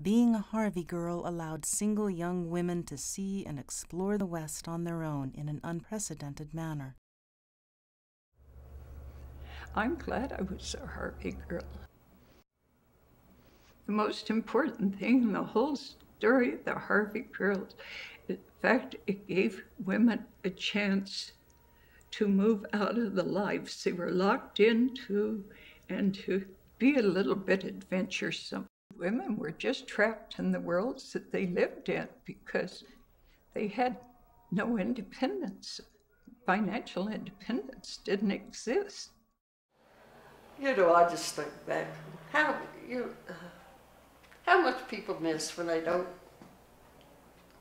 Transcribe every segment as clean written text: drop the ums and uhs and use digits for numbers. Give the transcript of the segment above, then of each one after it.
Being a Harvey girl allowed single young women to see and explore the West on their own in an unprecedented manner. I'm glad I was a Harvey girl. The most important thing in the whole story of the Harvey Girls is the fact it gave women a chance to move out of the lives they were locked into and to be a little bit adventuresome. Women were just trapped in the worlds that they lived in because they had no independence. Financial independence didn't exist. You know, I just think back how much people miss when they don't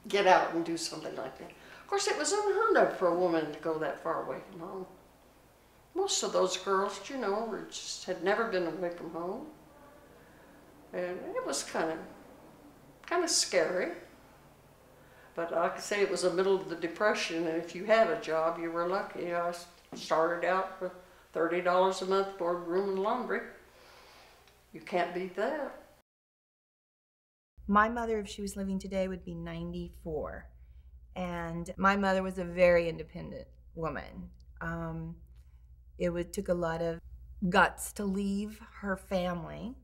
get out and do something like that. Of course, it was unheard of for a woman to go that far away from home. Most of those girls, you know, had never been away from home. And it was kind of scary. But like I say, it was the middle of the Depression, and if you had a job, you were lucky. I started out with $30 a month, board, room, and laundry. You can't beat that. My mother, if she was living today, would be 94. And my mother was a very independent woman. It took a lot of guts to leave her family.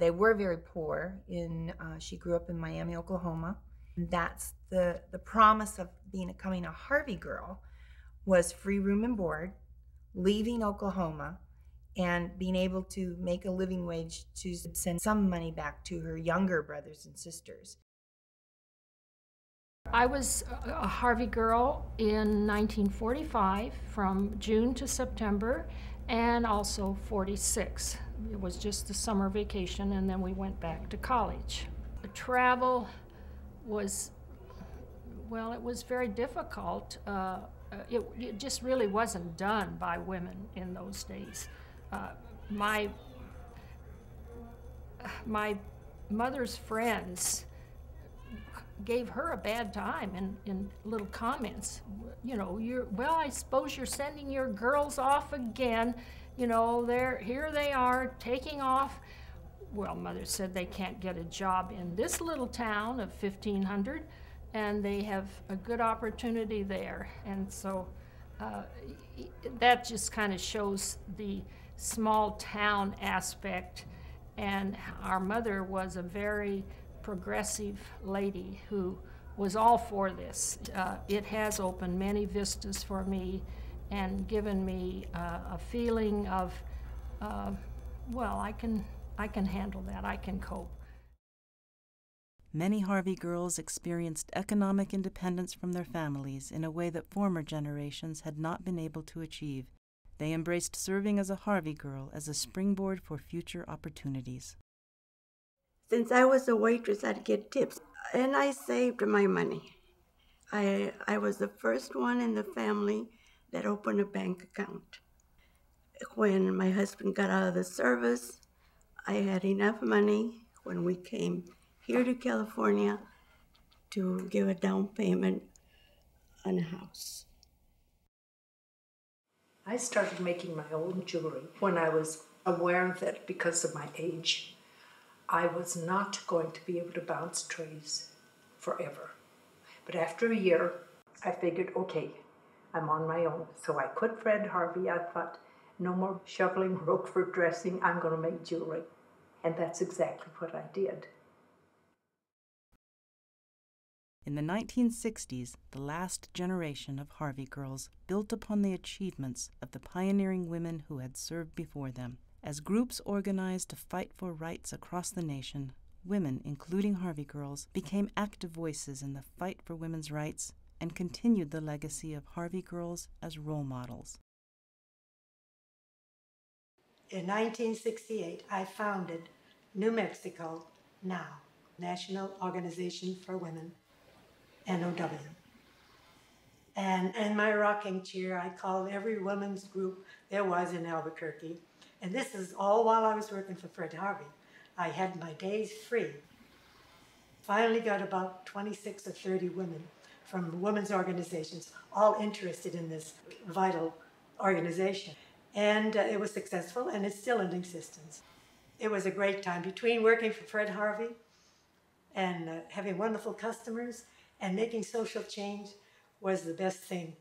They were very poor. She grew up in Miami, Oklahoma. That's the promise of becoming a Harvey girl was free room and board, leaving Oklahoma, and being able to make a living wage to send some money back to her younger brothers and sisters. I was a Harvey girl in 1945 from June to September, and also 46. It was just a summer vacation, and then we went back to college. The travel was, well, it was very difficult. It just really wasn't done by women in those days. My mother's friends gave her a bad time in little comments. You know, well, I suppose you're sending your girls off again. You know, here they are taking off. Well, Mother said they can't get a job in this little town of 1,500, and they have a good opportunity there. And so that just kind of shows the small town aspect. And our mother was a very progressive lady who was all for this. It has opened many vistas for me and given me a feeling of, well, I can handle that, I can cope. Many Harvey girls experienced economic independence from their families in a way that former generations had not been able to achieve. They embraced serving as a Harvey girl as a springboard for future opportunities. Since I was a waitress, I'd get tips, and I saved my money. I was the first one in the family that opened a bank account. When my husband got out of the service, I had enough money when we came here to California to give a down payment on a house. I started making my own jewelry when I was aware that because of my age, I was not going to be able to bounce trays forever. But after a year, I figured, okay, I'm on my own. So I quit Fred Harvey. I thought, no more shoveling Roquefort dressing, I'm going to make jewelry. And that's exactly what I did. In the 1960s, the last generation of Harvey girls built upon the achievements of the pioneering women who had served before them. As groups organized to fight for rights across the nation, women, including Harvey girls, became active voices in the fight for women's rights and continued the legacy of Harvey girls as role models. In 1968, I founded New Mexico Now, National Organization for Women, NOW. And in my rocking chair, I called every women's group there was in Albuquerque. And this is all while I was working for Fred Harvey. I had my days free. Finally got about 26 or 30 women from women's organizations, all interested in this vital organization. And it was successful, and it's still in existence. It was a great time. Between working for Fred Harvey and having wonderful customers and making social change was the best thing